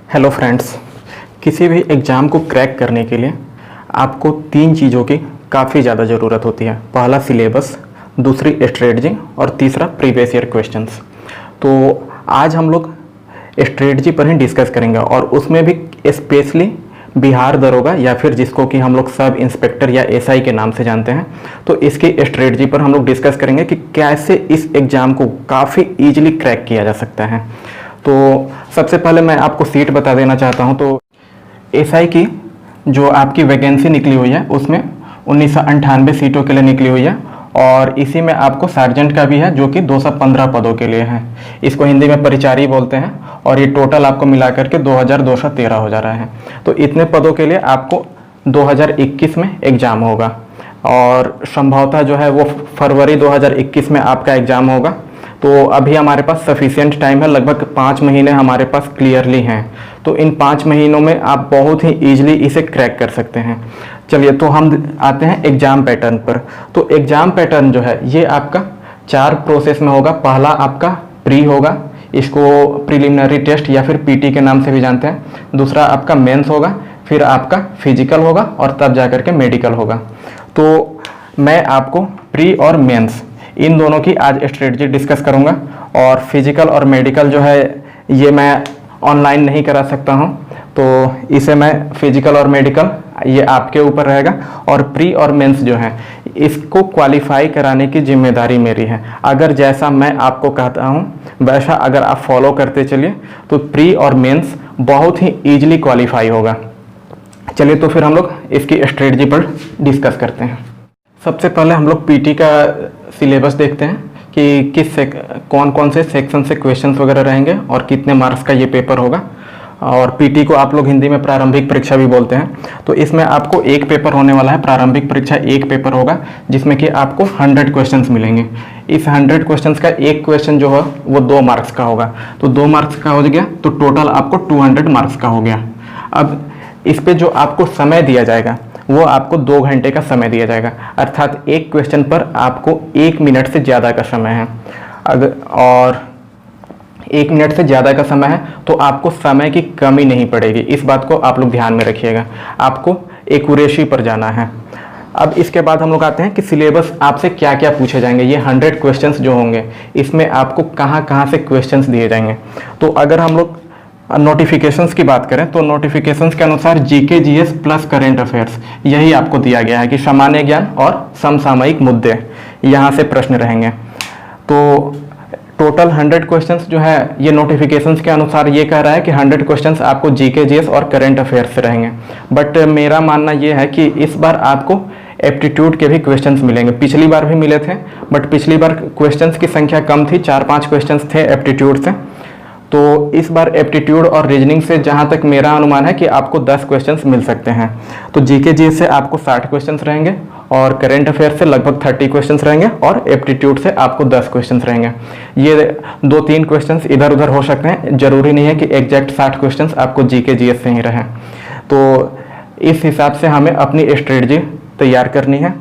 Hello friends, किसी भी exam को क्रैक करने के लिए आपको तीन चीज़ों की काफ़ी ज़्यादा ज़रूरत होती है। पहला सिलेबस, दूसरी स्ट्रेटजी और तीसरा प्रीवियस ईयर क्वेश्चंस। तो आज हम लोग स्ट्रेटजी पर ही डिस्कस करेंगे और उसमें भी स्पेशली बिहार दरोगा या फिर जिसको कि हम लोग सब इंस्पेक्टर या एसआई के नाम से जानते हैं, तो इसकी स्ट्रेटजी पर हम लोग डिस्कस करेंगे कि कैसे इस एग्ज़ाम को काफ़ी ईजिली क्रैक किया जा सकता है। तो सबसे पहले मैं आपको सीट बता देना चाहता हूं। तो एसआई की जो आपकी वैकेंसी निकली हुई है उसमें 1998 सीटों के लिए निकली हुई है और इसी में आपको सार्जेंट का भी है जो कि 215 पदों के लिए है। इसको हिंदी में परिचारी बोलते हैं और ये टोटल आपको मिला करके 2213 हो जा रहा है। तो इतने पदों के लिए आपको 2021 में एग्ज़ाम होगा और संभवतः जो है वो फरवरी 2021 में आपका एग्ज़ाम होगा। तो अभी हमारे पास सफिशिएंट टाइम है, लगभग 5 महीने हमारे पास क्लियरली हैं। तो इन 5 महीनों में आप बहुत ही ईजिली इसे क्रैक कर सकते हैं। चलिए, तो हम आते हैं एग्ज़ाम पैटर्न पर। तो एग्ज़ाम पैटर्न जो है ये आपका 4 प्रोसेस में होगा। पहला आपका प्री होगा, इसको प्रिलिमिनरी टेस्ट या फिर पीटी के नाम से भी जानते हैं। दूसरा आपका मेंस होगा, फिर आपका फिजिकल होगा और तब जाकर के मेडिकल होगा। तो मैं आपको प्री और मेंस इन दोनों की आज स्ट्रेटजी डिस्कस करूंगा और फिजिकल और मेडिकल जो है ये मैं ऑनलाइन नहीं करा सकता हूं, तो इसे मैं फिजिकल और मेडिकल ये आपके ऊपर रहेगा। और प्री और मेंस जो है इसको क्वालिफाई कराने की जिम्मेदारी मेरी है। अगर जैसा मैं आपको कहता हूं वैसा अगर आप फॉलो करते चलिए तो प्री और मेंस बहुत ही ईजिली क्वालिफाई होगा। चलिए, तो फिर हम लोग इसकी स्ट्रेटजी पर डिस्कस करते हैं। सबसे पहले हम लोग पीटी का सिलेबस देखते हैं कि कौन कौन से सेक्शन से क्वेश्चंस वगैरह रहेंगे और कितने मार्क्स का ये पेपर होगा। और पीटी को आप लोग हिंदी में प्रारंभिक परीक्षा भी बोलते हैं। तो इसमें आपको एक पेपर होने वाला है, प्रारंभिक परीक्षा एक पेपर होगा जिसमें कि आपको 100 क्वेश्चंस मिलेंगे। इस 100 क्वेश्चंस का एक क्वेश्चन जो है वो 2 मार्क्स का होगा। तो 2 मार्क्स का हो गया तो टोटल आपको 200 मार्क्स का हो गया। अब इस पे जो आपको समय दिया जाएगा वो आपको 2 घंटे का समय दिया जाएगा, अर्थात एक क्वेश्चन पर आपको 1 मिनट से ज़्यादा का समय है। अगर और 1 मिनट से ज़्यादा का समय है तो आपको समय की कमी नहीं पड़ेगी। इस बात को आप लोग ध्यान में रखिएगा, आपको एक्यूरेसी पर जाना है। अब इसके बाद हम लोग आते हैं कि सिलेबस आपसे क्या क्या पूछे जाएंगे। ये 100 क्वेश्चंस जो होंगे इसमें आपको कहाँ कहाँ से क्वेश्चंस दिए जाएंगे। तो अगर हम लोग नोटिफिकेशंस की बात करें तो नोटिफिकेशंस के अनुसार GK GS plus current affairs यही आपको दिया गया है कि सामान्य ज्ञान और समसामयिक मुद्दे यहाँ से प्रश्न रहेंगे। तो टोटल 100 क्वेश्चंस जो है ये नोटिफिकेशंस के अनुसार ये कह रहा है कि 100 क्वेश्चंस आपको जीके जीएस और करेंट अफेयर्स से रहेंगे। बट मेरा मानना ये है कि इस बार आपको एप्टीट्यूड के भी क्वेश्चंस मिलेंगे। पिछली बार भी मिले थे बट पिछली बार क्वेश्चंस की संख्या कम थी, 4-5 क्वेश्चंस थे एप्टीट्यूड से। तो इस बार एप्टीट्यूड और रीजनिंग से जहां तक मेरा अनुमान है कि आपको 10 क्वेश्चंस मिल सकते हैं। तो जीके जीएस से आपको 60 क्वेश्चंस रहेंगे और करेंट अफेयर से लगभग 30 क्वेश्चंस रहेंगे और एप्टीट्यूड से आपको 10 क्वेश्चंस रहेंगे। ये 2-3 क्वेश्चंस इधर उधर हो सकते हैं, जरूरी नहीं है कि एग्जैक्ट 60 क्वेश्चंस आपको जीके जीएस से ही रहें। तो इस हिसाब से हमें अपनी स्ट्रेटजी तैयार करनी है।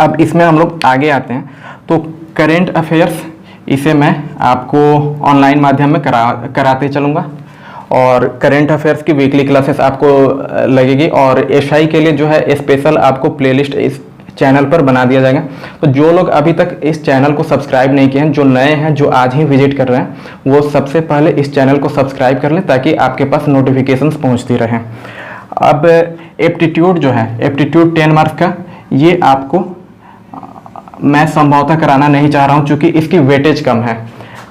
अब इसमें हम लोग आगे आते हैं। तो करेंट अफेयर्स इसे मैं आपको ऑनलाइन माध्यम में कराते चलूँगा और करेंट अफेयर्स की वीकली क्लासेस आपको लगेगी और एसआई के लिए जो है स्पेशल आपको प्लेलिस्ट इस चैनल पर बना दिया जाएगा। तो जो लोग अभी तक इस चैनल को सब्सक्राइब नहीं किए हैं, जो नए हैं, जो आज ही विजिट कर रहे हैं, वो सबसे पहले इस चैनल को सब्सक्राइब कर लें ताकि आपके पास नोटिफिकेशंस पहुँचती रहें। अब एप्टीट्यूड जो है, एप्टीट्यूड 10 मार्क्स का, ये आपको मैं संभवतः कराना नहीं चाह रहा हूं क्योंकि इसकी वेटेज कम है,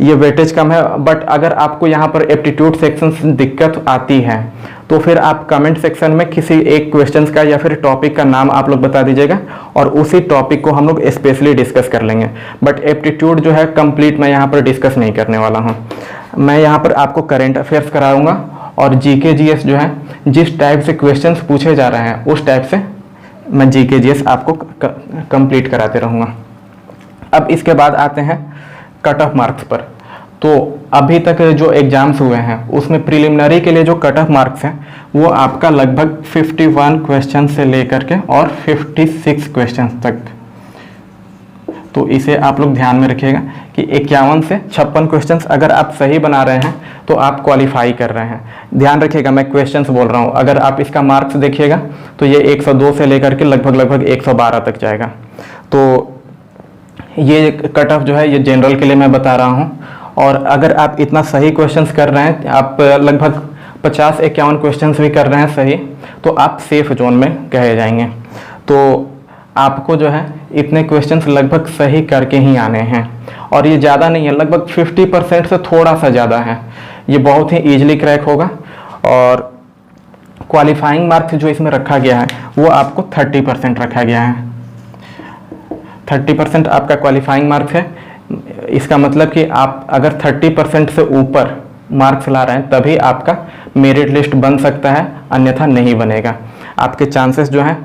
ये वेटेज कम है। बट अगर आपको यहाँ पर एप्टीट्यूड सेक्शन से दिक्कत आती है तो फिर आप कमेंट सेक्शन में किसी एक क्वेश्चंस का या फिर टॉपिक का नाम आप लोग बता दीजिएगा और उसी टॉपिक को हम लोग स्पेशली डिस्कस कर लेंगे। बट एप्टीट्यूड जो है कंप्लीट मैं यहाँ पर डिस्कस नहीं करने वाला हूँ। मैं यहाँ पर आपको करेंट अफेयर्स कराऊंगा और जीके जीएस जो है जिस टाइप से क्वेश्चंस पूछे जा रहे हैं उस टाइप से मैं जीके जीएस आपको कंप्लीट कराते रहूँगा। अब इसके बाद आते हैं कट ऑफ मार्क्स पर। तो अभी तक जो एग्जाम्स हुए हैं उसमें प्रिलिमिनरी के लिए जो कट ऑफ मार्क्स हैं वो आपका लगभग 51 क्वेश्चन से लेकर के और 56 क्वेश्चन तक। तो इसे आप लोग ध्यान में रखिएगा कि 51 से 56 क्वेश्चंस अगर आप सही बना रहे हैं तो आप क्वालिफाई कर रहे हैं। ध्यान रखिएगा, मैं क्वेश्चंस बोल रहा हूँ। अगर आप इसका मार्क्स देखिएगा तो ये 102 से लेकर के लगभग 112 तक जाएगा। तो ये कट ऑफ जो है ये जनरल के लिए मैं बता रहा हूँ। और अगर आप इतना सही क्वेश्चंस कर रहे हैं, आप लगभग 50-51 क्वेश्चंस भी कर रहे हैं सही, तो आप सेफ जोन में कहे जाएंगे। तो आपको जो है इतने क्वेश्चंस लगभग सही करके ही आने हैं, और ये ज़्यादा नहीं है, लगभग 50% से थोड़ा सा ज़्यादा है। ये बहुत ही ईजिली क्रैक होगा। और क्वालिफाइंग मार्क्स जो इसमें रखा गया है वो आपको 30% रखा गया है। 30% आपका क्वालिफाइंग मार्क्स है। इसका मतलब कि आप अगर 30% से ऊपर मार्क्स ला रहे हैं तभी आपका मेरिट लिस्ट बन सकता है, अन्यथा नहीं बनेगा। आपके चांसेस जो हैं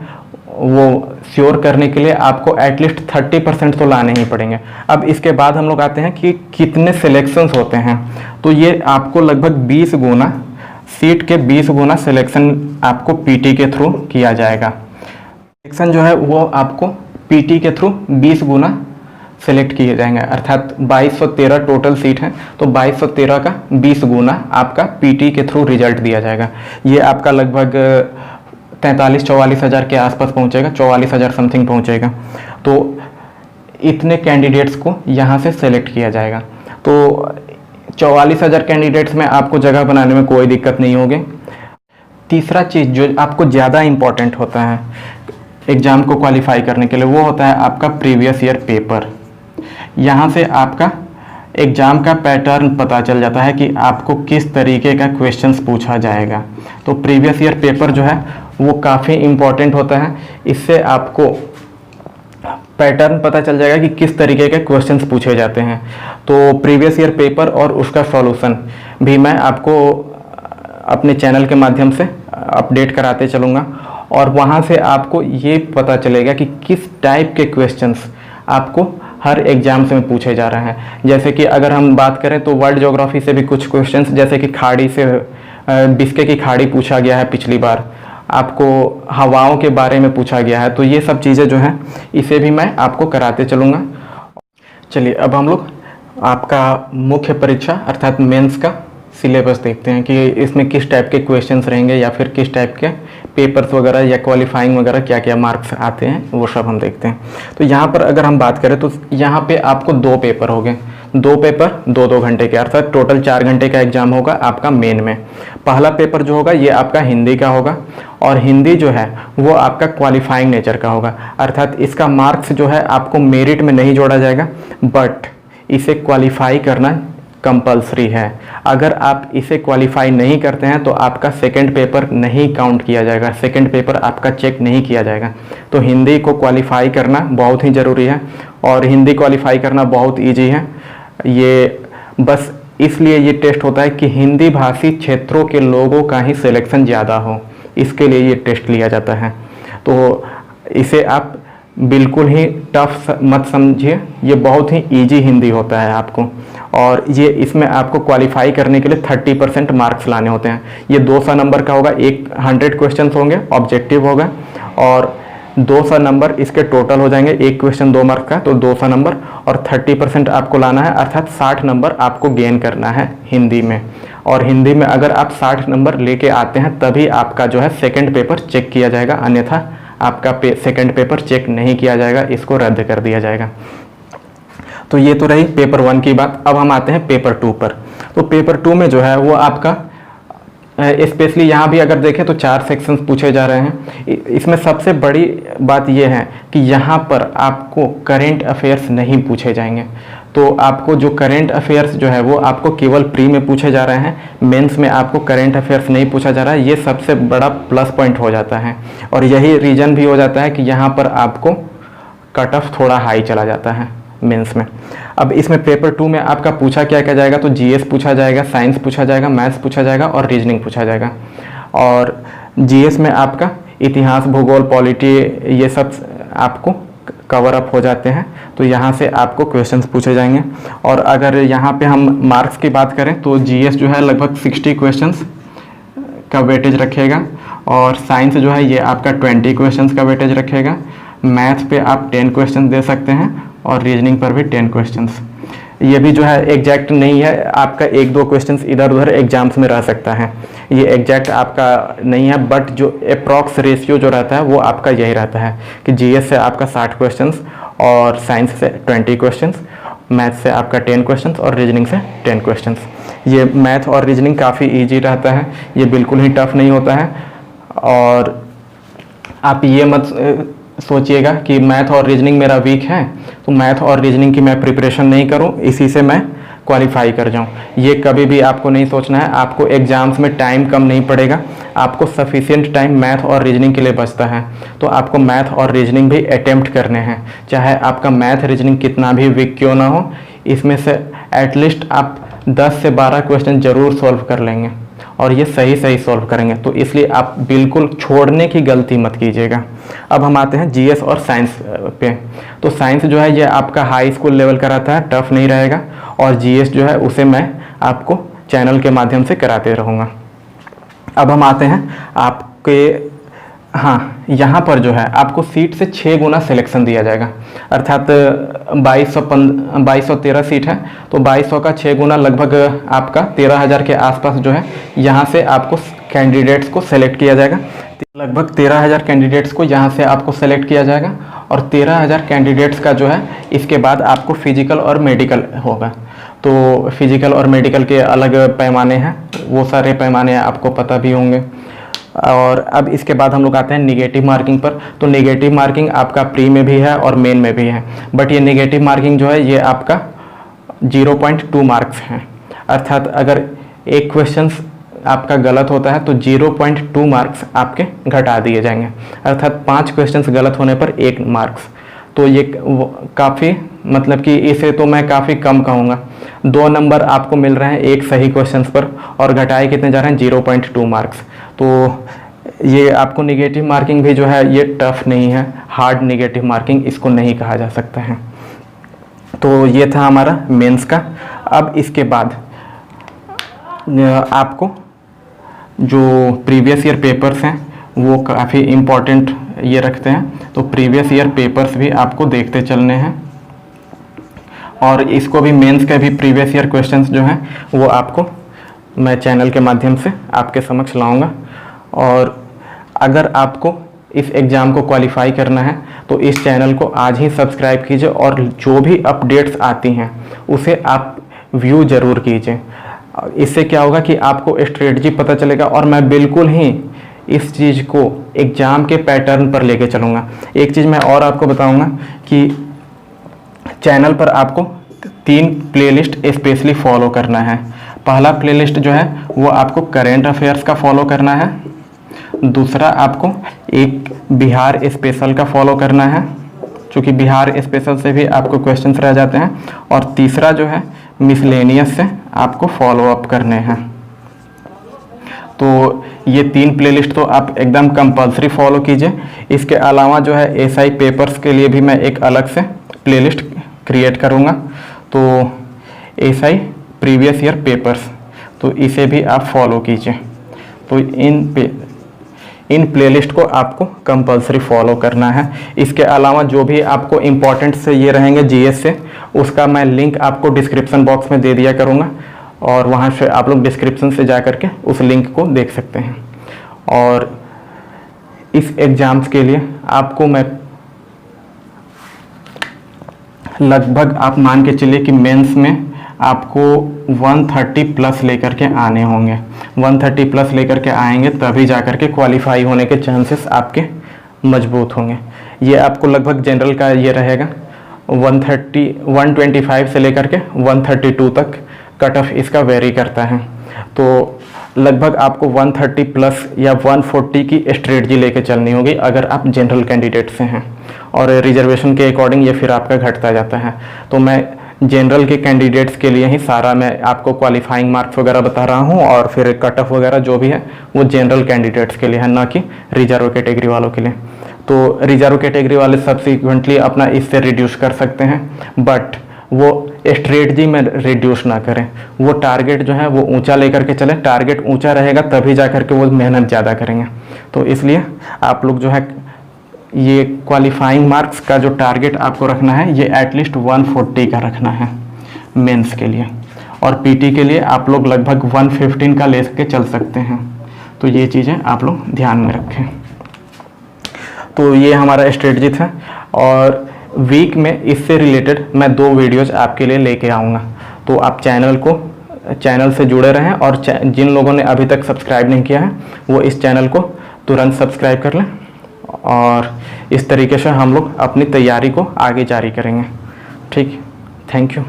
वो श्योर करने के लिए आपको एटलीस्ट 30% तो लाने ही पड़ेंगे। अब इसके बाद हम लोग आते हैं कि कितने सिलेक्शंस होते हैं। तो ये आपको लगभग 20 गुना, सीट के 20 गुना सिलेक्शन आपको पीटी के थ्रू किया जाएगा। सिलेक्शन जो है वो आपको पीटी के थ्रू 20 गुना सेलेक्ट किए जाएंगे, अर्थात 2213 टोटल सीट है, तो 2213 का 20 गुना आपका पीटी के थ्रू रिजल्ट दिया जाएगा। ये आपका लगभग 43-44 हज़ार के आसपास पहुंचेगा, 44 हज़ार समथिंग पहुंचेगा। तो इतने कैंडिडेट्स को यहाँ से सेलेक्ट किया जाएगा। तो 44 हज़ार कैंडिडेट्स में आपको जगह बनाने में कोई दिक्कत नहीं होगी। तीसरा चीज़ जो आपको ज़्यादा इम्पॉर्टेंट होता है एग्ज़ाम को क्वालिफाई करने के लिए, वो होता है आपका प्रीवियस ईयर पेपर। यहाँ से आपका एग्ज़ाम का पैटर्न पता चल जाता है कि आपको किस तरीके का क्वेश्चंस पूछा जाएगा। तो प्रीवियस ईयर पेपर जो है वो काफ़ी इम्पॉर्टेंट होता है। इससे आपको पैटर्न पता चल जाएगा कि किस तरीके के क्वेश्चंस पूछे जाते हैं। तो प्रीवियस ईयर पेपर और उसका सॉल्यूशन भी मैं आपको अपने चैनल के माध्यम से अपडेट कराते चलूँगा, और वहाँ से आपको ये पता चलेगा कि किस टाइप के क्वेश्चंस आपको हर एग्जाम से में पूछे जा रहे हैं। जैसे कि अगर हम बात करें तो वर्ल्ड ज्योग्राफी से भी कुछ क्वेश्चंस, जैसे कि खाड़ी से बिस्के की खाड़ी पूछा गया है पिछली बार, आपको हवाओं के बारे में पूछा गया है। तो ये सब चीज़ें जो हैं इसे भी मैं आपको कराते चलूँगा। चलिए अब हम लोग आपका मुख्य परीक्षा अर्थात मेंस का सिलेबस देखते हैं कि इसमें किस टाइप के क्वेश्चंस रहेंगे, या फिर किस टाइप के पेपर्स वगैरह या क्वालिफाइंग वगैरह क्या क्या मार्क्स आते हैं, वो सब हम देखते हैं। तो यहाँ पर अगर हम बात करें तो यहाँ पे आपको 2 पेपर हो गए, 2 पेपर 2-2 घंटे के, अर्थात टोटल 4 घंटे का एग्जाम होगा आपका मेन में। पहला पेपर जो होगा ये आपका हिंदी का होगा, और हिंदी जो है वो आपका क्वालिफाइंग नेचर का होगा, अर्थात इसका मार्क्स जो है आपको मेरिट में नहीं जोड़ा जाएगा, बट इसे क्वालिफाई करना कंपल्सरी है। अगर आप इसे क्वालिफाई नहीं करते हैं तो आपका सेकंड पेपर नहीं काउंट किया जाएगा, सेकंड पेपर आपका चेक नहीं किया जाएगा। तो हिंदी को क्वालिफाई करना बहुत ही ज़रूरी है, और हिंदी क्वालिफाई करना बहुत इजी है। ये बस इसलिए ये टेस्ट होता है कि हिंदी भाषी क्षेत्रों के लोगों का ही सिलेक्शन ज़्यादा हो, इसके लिए ये टेस्ट लिया जाता है। तो इसे आप बिल्कुल ही टफ मत समझिए, ये बहुत ही इजी हिंदी होता है आपको, और ये इसमें आपको क्वालिफाई करने के लिए 30% मार्क्स लाने होते हैं। ये 200 नंबर का होगा, 100 क्वेश्चन होंगे, ऑब्जेक्टिव होगा, और 200 नंबर इसके टोटल हो जाएंगे। एक क्वेश्चन 2 मार्क का, तो 200 नंबर, और 30% आपको लाना है, अर्थात 60 नंबर आपको गेन करना है हिंदी में। और हिंदी में अगर आप 60 नंबर लेके आते हैं तभी आपका जो है सेकेंड पेपर चेक किया जाएगा, अन्यथा आपका सेकंड पेपर चेक नहीं किया जाएगा, इसको रद्द कर दिया जाएगा। तो ये तो रही पेपर 1 की बात। अब हम आते हैं पेपर 2 पर। तो पेपर 2 में जो है वो आपका स्पेशली यहाँ भी अगर देखें तो 4 सेक्शंस पूछे जा रहे हैं। इसमें सबसे बड़ी बात ये है कि यहाँ पर आपको करेंट अफेयर्स नहीं पूछे जाएंगे। तो आपको जो करेंट अफेयर्स जो है वो आपको केवल प्री में पूछे जा रहे हैं, मेंस में आपको करेंट अफेयर्स नहीं पूछा जा रहा है। ये सबसे बड़ा प्लस पॉइंट हो जाता है, और यही रीज़न भी हो जाता है कि यहाँ पर आपको कट ऑफ थोड़ा हाई चला जाता है मेंस में। अब इसमें पेपर 2 में आपका पूछा क्या क्या जाएगा, तो जीएस पूछा जाएगा, साइंस पूछा जाएगा, मैथ्स पूछा जाएगा, और रीजनिंग पूछा जाएगा। और जीएस में आपका इतिहास, भूगोल, पॉलिटी, ये सब आपको कवर अप हो जाते हैं। तो यहाँ से आपको क्वेश्चंस पूछे जाएंगे। और अगर यहाँ पे हम मार्क्स की बात करें तो जीएस जो है लगभग 60 क्वेश्चंस का वेटेज रखेगा, और साइंस जो है ये आपका 20 क्वेश्चंस का वेटेज रखेगा। मैथ्स पे आप 10 क्वेश्चन दे सकते हैं, और रीजनिंग पर भी 10 क्वेश्चंस। ये भी जो है एग्जैक्ट नहीं है, आपका एक दो क्वेश्चंस इधर उधर एग्जाम्स में रह सकता है, ये एग्जैक्ट आपका नहीं है, बट जो अप्रॉक्स रेशियो जो रहता है वो आपका यही रहता है कि जीएस से आपका 60 क्वेश्चंस और साइंस से 20 क्वेश्चंस, मैथ से आपका 10 क्वेश्चंस और रीजनिंग से 10 क्वेश्चंस। ये मैथ और रीजनिंग काफ़ी ईजी रहता है, ये बिल्कुल ही टफ नहीं होता है। और आप ये मत सोचिएगा कि मैथ और रीजनिंग मेरा वीक है तो मैथ और रीजनिंग की मैं प्रिपरेशन नहीं करूं, इसी से मैं क्वालिफाई कर जाऊं। ये कभी भी आपको नहीं सोचना है। आपको एग्जाम्स में टाइम कम नहीं पड़ेगा, आपको सफिशिएंट टाइम मैथ और रीजनिंग के लिए बचता है, तो आपको मैथ और रीजनिंग भी अटेम्प्ट करने हैं, चाहे आपका मैथ रीजनिंग कितना भी वीक क्यों ना हो। इसमें से एटलीस्ट आप 10 से 12 क्वेश्चन जरूर सॉल्व कर लेंगे और ये सही सही सॉल्व करेंगे, तो इसलिए आप बिल्कुल छोड़ने की गलती मत कीजिएगा। अब हम आते हैं जीएस और साइंस पे। तो साइंस जो है ये आपका हाई स्कूल लेवल का रहता है, टफ नहीं रहेगा, और जीएस जो है उसे मैं आपको चैनल के माध्यम से कराते रहूँगा। अब हम आते हैं आपके, हाँ, यहाँ पर जो है आपको सीट से 6 गुना सिलेक्शन दिया जाएगा, अर्थात 2213 सीट है तो 2200 का 6 गुना लगभग आपका 13,000 के आसपास जो है यहाँ से आपको कैंडिडेट्स को सेलेक्ट किया जाएगा। लगभग 13,000 कैंडिडेट्स को यहाँ से आपको सेलेक्ट किया जाएगा और 13,000 कैंडिडेट्स का जो है इसके बाद आपको फिजिकल और मेडिकल होगा। तो फिजिकल और मेडिकल के अलग पैमाने हैं, वो सारे पैमाने आपको पता भी होंगे। और अब इसके बाद हम लोग आते हैं निगेटिव मार्किंग पर। तो निगेटिव मार्किंग आपका प्री में भी है और मेन में भी है, बट ये निगेटिव मार्किंग जो है ये आपका 0.2 मार्क्स हैं, अर्थात अगर एक क्वेश्चन आपका गलत होता है तो 0.2 मार्क्स आपके घटा दिए जाएंगे, अर्थात 5 क्वेश्चंस गलत होने पर 1 मार्क्स। तो ये काफ़ी, मतलब कि इसे तो मैं काफ़ी कम कहूँगा। 2 नंबर आपको मिल रहे हैं एक सही क्वेश्चन पर और घटाए कितने जा रहे हैं 0.2 मार्क्स। तो ये आपको निगेटिव मार्किंग भी जो है ये टफ नहीं है, हार्ड निगेटिव मार्किंग इसको नहीं कहा जा सकता है। तो ये था हमारा मेंस का। अब इसके बाद आपको जो प्रीवियस ईयर पेपर्स हैं वो काफ़ी इम्पोर्टेंट ये रखते हैं, तो प्रीवियस ईयर पेपर्स भी आपको देखते चलने हैं और इसको भी मेंस के भी प्रीवियस ईयर क्वेश्चंस जो हैं वो आपको मैं चैनल के माध्यम से आपके समक्ष लाऊंगा। और अगर आपको इस एग्ज़ाम को क्वालिफाई करना है तो इस चैनल को आज ही सब्सक्राइब कीजिए और जो भी अपडेट्स आती हैं उसे आप व्यू ज़रूर कीजिए। इससे क्या होगा कि आपको स्ट्रेटजी पता चलेगा और मैं बिल्कुल ही इस चीज़ को एग्ज़ाम के पैटर्न पर लेके चलूँगा। एक चीज़ मैं और आपको बताऊँगा कि चैनल पर आपको 3 प्लेलिस्ट स्पेशली फॉलो करना है। पहला प्लेलिस्ट जो है वो आपको करेंट अफेयर्स का फॉलो करना है, दूसरा आपको एक बिहार स्पेशल का फॉलो करना है क्योंकि बिहार स्पेशल से भी आपको क्वेश्चंस रह जाते हैं, और तीसरा जो है मिसलेनियस से आपको फॉलो अप करने हैं। तो ये 3 प्लेलिस्ट तो आप एकदम कंपलसरी फॉलो कीजिए। इसके अलावा जो है एसआई पेपर्स के लिए भी मैं एक अलग से प्लेलिस्ट क्रिएट करूँगा, तो एसआई प्रीवियस ईयर पेपर्स, तो इसे भी आप फॉलो कीजिए। तो इन प्लेलिस्ट को आपको कंपलसरी फॉलो करना है। इसके अलावा जो भी आपको इम्पोर्टेंट से ये रहेंगे जीएस से, उसका मैं लिंक आपको डिस्क्रिप्शन बॉक्स में दे दिया करूँगा और वहाँ से आप लोग डिस्क्रिप्शन से जा करके उस लिंक को देख सकते हैं। और इस एग्ज़ाम्स के लिए आपको मैं लगभग आप मान के चलिए कि मेंस में आपको 130 प्लस लेकर के आने होंगे। 130 प्लस लेकर के आएंगे तभी जा कर के क्वालिफाई होने के चांसेस आपके मजबूत होंगे। ये आपको लगभग जनरल का ये रहेगा 125 से लेकर के 132 तक कट ऑफ इसका वेरी करता है। तो लगभग आपको 130 प्लस या 140 की स्ट्रेटजी लेके चलनी होगी अगर आप जनरल कैंडिडेट से हैं, और रिजर्वेशन के अकॉर्डिंग ये फिर आपका घटता जाता है। तो मैं जनरल के कैंडिडेट्स के लिए ही सारा मैं आपको क्वालिफाइंग मार्क्स वगैरह बता रहा हूँ, और फिर कट ऑफ वगैरह जो भी है वो जनरल कैंडिडेट्स के लिए है, ना कि रिजर्व कैटेगरी वालों के लिए। तो रिजर्व कैटेगरी वाले सब्सिक्वेंटली अपना इससे रिड्यूस कर सकते हैं, बट वो स्ट्रेटजी में रिड्यूस ना करें। वो टारगेट जो है वो ऊंचा लेकर के चले, टारगेट ऊंचा रहेगा तभी जा कर के वो मेहनत ज़्यादा करेंगे। तो इसलिए आप लोग जो है ये क्वालिफाइंग मार्क्स का जो टारगेट आपको रखना है ये एटलीस्ट 140 का रखना है। मेंस के लिए, और पीटी के लिए आप लोग लगभग 115 का ले के चल सकते हैं। तो ये चीज़ें आप लोग ध्यान में रखें। तो ये हमारा स्ट्रेटजी था, और वीक में इससे रिलेटेड मैं 2 वीडियोज़ आपके लिए लेके आऊँगा। तो आप चैनल से जुड़े रहें, और जिन लोगों ने अभी तक सब्सक्राइब नहीं किया है वो इस चैनल को तुरंत सब्सक्राइब कर लें, और इस तरीके से हम लोग अपनी तैयारी को आगे जारी करेंगे। ठीक, thank you.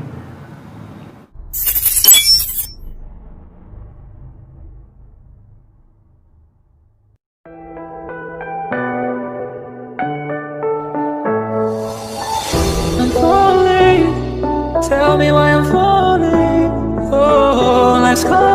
I'm falling, tell me why I'm falling. Oh, let's go.